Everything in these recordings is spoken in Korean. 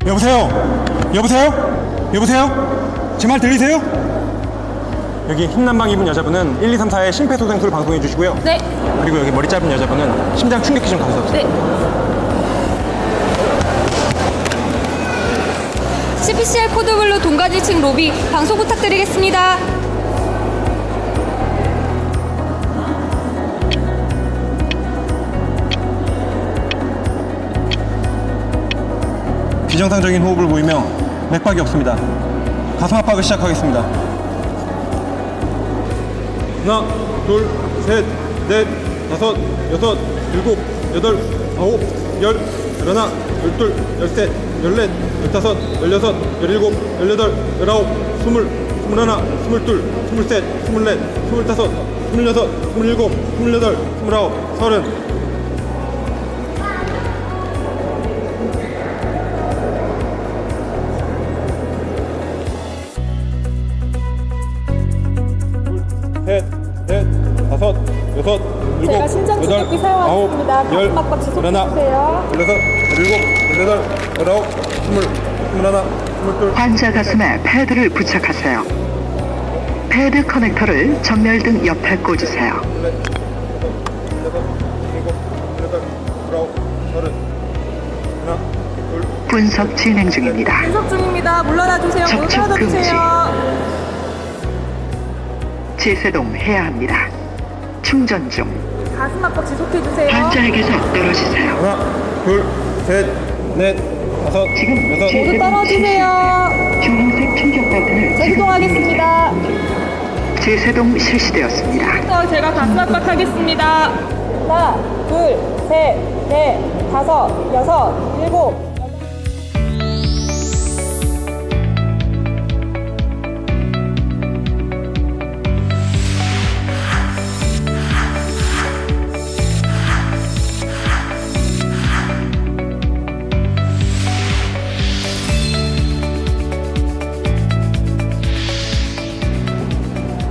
여보세요? 여보세요? 여보세요? 제 말 들리세요? 여기 흰난방 입은 여자분은 1, 2, 3, 4의 심폐소생술 방송해 주시고요. 네. 그리고 여기 머리 짧은 여자분은 심장 충격기 좀 가져주세요. 네. CPCR 코드블루 동간 1층 로비 방송 부탁드리겠습니다. 비정상적인 호흡을 보이며 맥박이 없습니다. 가슴 압박을 시작하겠습니다. 하나, 둘, 셋, 넷, 다섯, 여섯, 일곱, 여덟, 아홉, 열, 열하나, 열둘, 열셋, 열넷, 열다섯, 열여섯, 열일곱, 열여덟, 열아홉, 스물, 스물하나, 스물둘, 스물셋, 스물넷, 스물다섯, 스물여섯, 스물일곱, 스물여덟, 스물아홉, 서른. 셋, 넷, 다섯, 여섯, 일곱, 제가 심장 여덟, 충격기 사용하겠습니다. 아홉, 열, 가슴 압박 지속해 열하나, 주세요. 열여섯, 열일곱, 열여덟, 열아홉, 스물, 스물하나, 스물둘. 환자 가슴에 패드를 부착하세요. 패드 커넥터를 전멸등 옆에 꽂으세요. 분석 진행 중입니다. 분석 중입니다. 물러나 주세요. 접촉 물러나 금지. 주세요. 제세동 해야 합니다. 충전 중. 가슴 압박 지속해 주세요. 환자에게서 떨어지세요. 하나, 둘, 셋, 넷, 다섯, 지금 여섯. 모두 떨어지세요. 주황색 충격 버튼을 재수동하겠습니다. 제세동 실시되었습니다. 제가 가슴 압박하겠습니다. 하나, 둘, 셋, 넷, 다섯, 여섯, 일곱.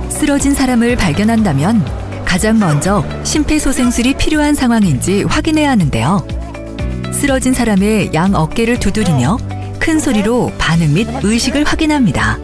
쓰러진 사람을 발견한다면 가장 먼저 심폐소생술이 필요한 상황인지 확인해야 하는데요. 쓰러진 사람의 양 어깨를 두드리며 큰 소리로 반응 및 의식을 확인합니다.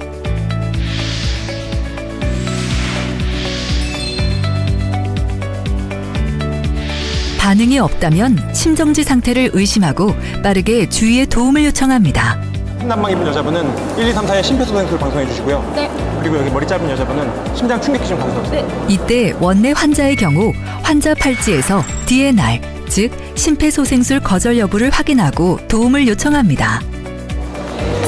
반응이 없다면 심정지 상태를 의심하고 빠르게 주위의 도움을 요청합니다. 흰난방 입은 여자분은 1, 2, 3, 4의 심폐소생술 방송해 주시고요. 네. 그리고 여기 머리 짧은 여자분은 심장 충격기 좀 가져주세요. 네. 이때 원내 환자의 경우 환자 팔찌에서 DNR, 즉 심폐소생술 거절 여부를 확인하고 도움을 요청합니다.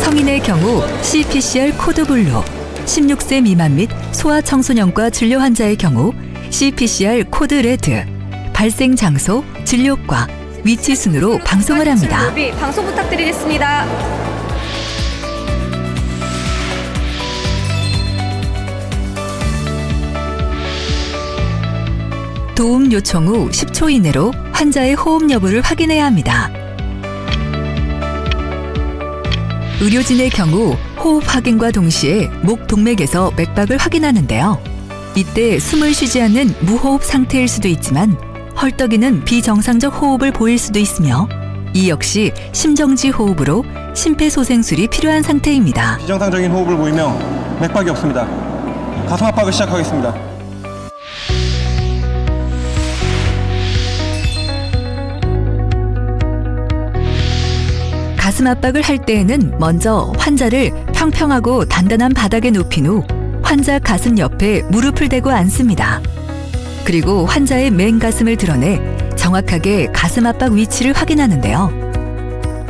성인의 경우 CPCR 코드 블루, 16세 미만 및 소아청소년과 진료 환자의 경우 CPCR 코드 레드, 발생 장소, 진료과, 위치 순으로 방송을 합니다. 로비 방송 부탁드리겠습니다. 도움 요청 후 10초 이내로 환자의 호흡 여부를 확인해야 합니다. 의료진의 경우 호흡 확인과 동시에 목 동맥에서 맥박을 확인하는데요. 이때 숨을 쉬지 않는 무호흡 상태일 수도 있지만 헐떡이는 비정상적 호흡을 보일 수도 있으며 이 역시 심정지 호흡으로 심폐소생술이 필요한 상태입니다. 비정상적인 호흡을 보이며 맥박이 없습니다. 가슴 압박을 시작하겠습니다. 가슴 압박을 할 때에는 먼저 환자를 평평하고 단단한 바닥에 눕힌 후 환자 가슴 옆에 무릎을 대고 앉습니다. 그리고 환자의 맨 가슴을 드러내 정확하게 가슴 압박 위치를 확인하는데요.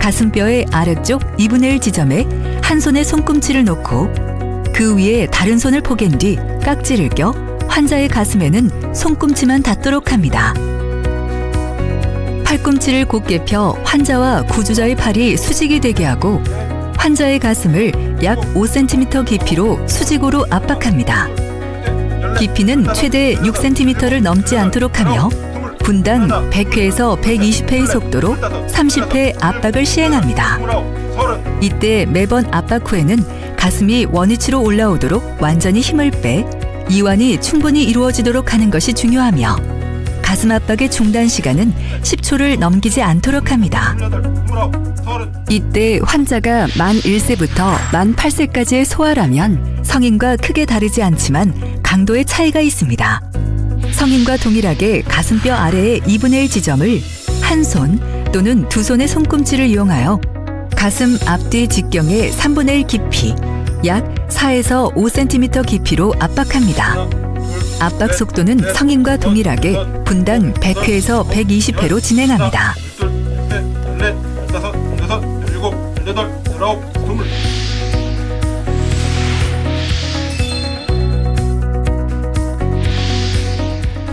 가슴뼈의 아래쪽 2분의 1 지점에 한 손에 손꿈치를 놓고 그 위에 다른 손을 포갠 뒤 깍지를 껴 환자의 가슴에는 손꿈치만 닿도록 합니다. 팔꿈치를 곧게 펴 환자와 구조자의 팔이 수직이 되게 하고 환자의 가슴을 약 5cm 깊이로 수직으로 압박합니다. 깊이는 최대 6cm를 넘지 않도록 하며 분당 100회에서 120회의 속도로 30회 압박을 시행합니다. 이때 매번 압박 후에는 가슴이 원위치로 올라오도록 완전히 힘을 빼 이완이 충분히 이루어지도록 하는 것이 중요하며 가슴 압박의 중단 시간은 10초를 넘기지 않도록 합니다. 28, 29, 30. 이때 환자가 만 1세부터 만 8세까지의 소아라면 성인과 크게 다르지 않지만 강도의 차이가 있습니다. 성인과 동일하게 가슴뼈 아래의 2분의 1 지점을 한 손 또는 두 손의 손꿈치를 이용하여 가슴 앞뒤 직경의 3분의 1 깊이 약 4에서 5cm 깊이로 압박합니다. 압박 속도는 성인과 동일하게 분당 100회에서 120회로 진행합니다. 14, 15, 16, 17, 18, 19, 20.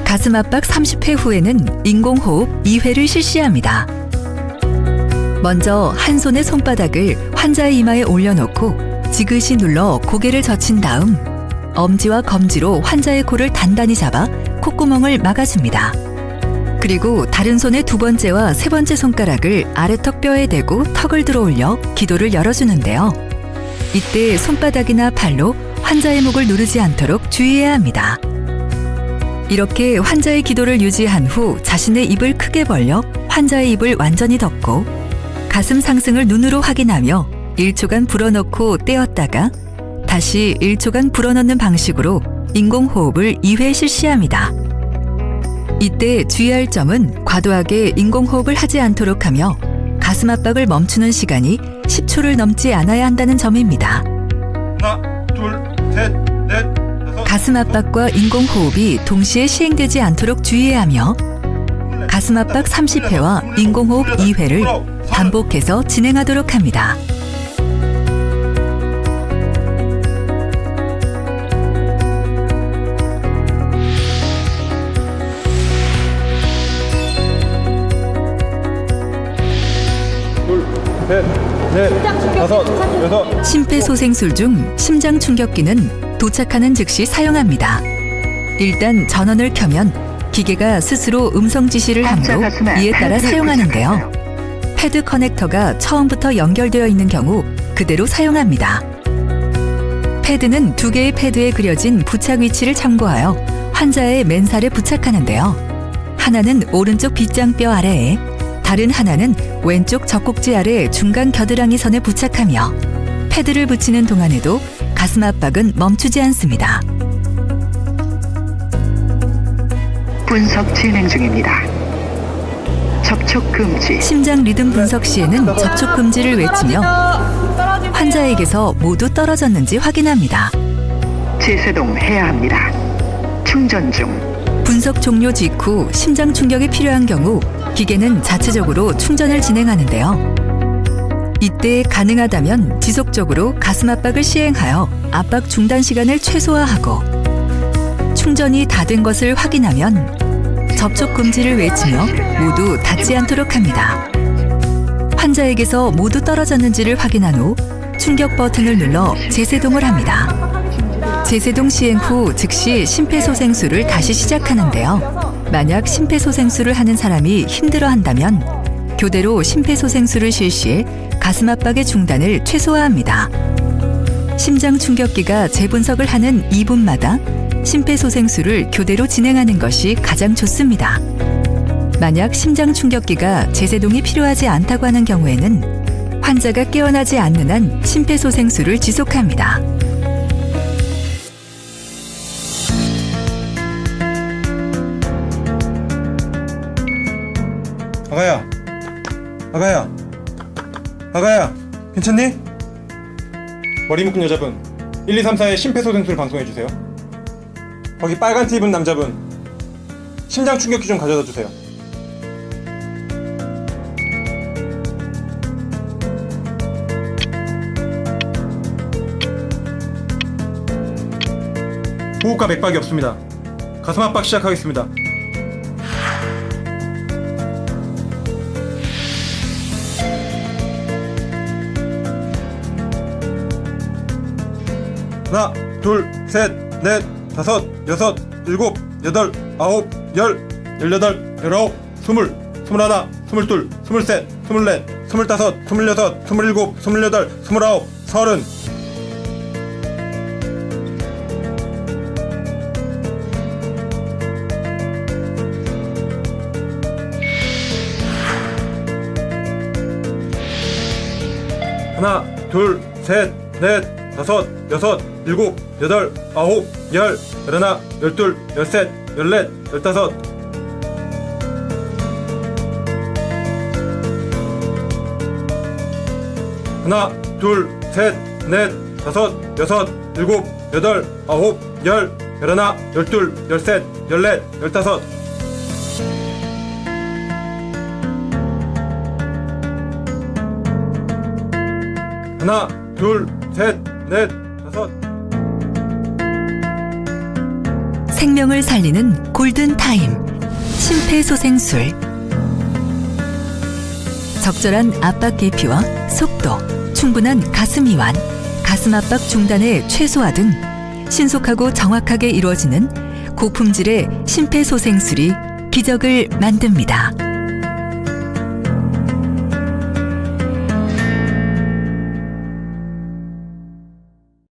가슴 압박 30회 후에는 인공호흡 2회를 실시합니다. 먼저 한 손의 손바닥을 환자의 이마에 올려놓고 지그시 눌러 고개를 젖힌 다음 엄지와 검지로 환자의 코를 단단히 잡아 콧구멍을 막아줍니다. 그리고 다른 손의 두 번째와 세 번째 손가락을 아래턱 뼈에 대고 턱을 들어 올려 기도를 열어주는데요. 이때 손바닥이나 팔로 환자의 목을 누르지 않도록 주의해야 합니다. 이렇게 환자의 기도를 유지한 후 자신의 입을 크게 벌려 환자의 입을 완전히 덮고 가슴 상승을 눈으로 확인하며 1초간 불어넣고 떼었다가 다시 1초간 불어넣는 방식으로 인공호흡을 2회 실시합니다. 이때 주의할 점은 과도하게 인공호흡을 하지 않도록 하며 가슴 압박을 멈추는 시간이 10초를 넘지 않아야 한다는 점입니다. 하나, 둘, 셋, 넷, 다섯. 가슴 압박과 인공호흡이 동시에 시행되지 않도록 주의해야 하며 가슴 압박 30회와 인공호흡 2회를 반복해서 진행하도록 합니다. 둘, 셋, 넷, 다섯, 여섯. 심폐소생술 중 심장 충격기는 도착하는 즉시 사용합니다. 일단 전원을 켜면 기계가 스스로 음성 지시를 하므로 이에 따라 사용하는데요. 패드 커넥터가 처음부터 연결되어 있는 경우 그대로 사용합니다. 패드는 두 개의 패드에 그려진 부착 위치를 참고하여 환자의 맨살에 부착하는데요. 하나는 오른쪽 빗장뼈 아래에, 다른 하나는 왼쪽 젖꼭지 아래 중간 겨드랑이 선에 부착하며 패드를 붙이는 동안에도 가슴 압박은 멈추지 않습니다. 분석 진행 중입니다. 접촉 금지. 심장 리듬 분석 시에는 접촉 금지를 외치며 환자에게서 모두 떨어졌는지 확인합니다. 제세동 해야 합니다. 충전 중. 분석 종료 직후 심장 충격이 필요한 경우 기계는 자체적으로 충전을 진행하는데요. 이때 가능하다면 지속적으로 가슴 압박을 시행하여 압박 중단 시간을 최소화하고 충전이 다 된 것을 확인하면 접촉 금지를 외치며 모두 닿지 않도록 합니다. 환자에게서 모두 떨어졌는지를 확인한 후 충격 버튼을 눌러 재세동을 합니다. 재세동 시행 후 즉시 심폐소생술을 다시 시작하는데요. 만약 심폐소생술을 하는 사람이 힘들어한다면 교대로 심폐소생술을 실시해 가슴 압박의 중단을 최소화합니다. 심장 충격기가 재분석을 하는 2분마다 심폐소생술을 교대로 진행하는 것이 가장 좋습니다. 만약 심장 충격기가 재세동이 필요하지 않다고 하는 경우에는 환자가 깨어나지 않는 한 심폐소생술을 지속합니다. 아가야, 아가야, 아가야, 괜찮니? 머리 묶은 여자분 1, 2, 3, 4의 심폐소생술 방송해주세요. 거기 빨간 티 입은 남자분 심장 충격기 좀 가져다 주세요. 호흡과 맥박이 없습니다. 가슴 압박 시작하겠습니다. 하나, 둘, 셋, 넷, 다섯, 여섯, 일곱, 여덟, 아홉, 열, 열여덟, 열아홉, 스물, 스물하나, 스물둘, 스물셋, 스물넷, 스물다섯, 스물여섯, 스물일곱, 스물여덟, 스물아홉, 서른. 하나, 둘, 셋, 넷, 다섯, 여섯, 일곱, 여덟, 아홉, 열, 열하나, 열둘, 열셋, 열넷, 열다섯. 하나, 둘, 셋, 넷, 다섯, 여섯, 일곱, 여덟, 아홉, 열, 열하나, 열둘, 열셋, 열넷, 열다섯. 하나, 둘, 셋, 넷, 다섯. 생명을 살리는 골든타임. 심폐소생술. 적절한 압박 깊이와 속도, 충분한 가슴 이완, 가슴 압박 중단의 최소화 등 신속하고 정확하게 이루어지는 고품질의 심폐소생술이 기적을 만듭니다.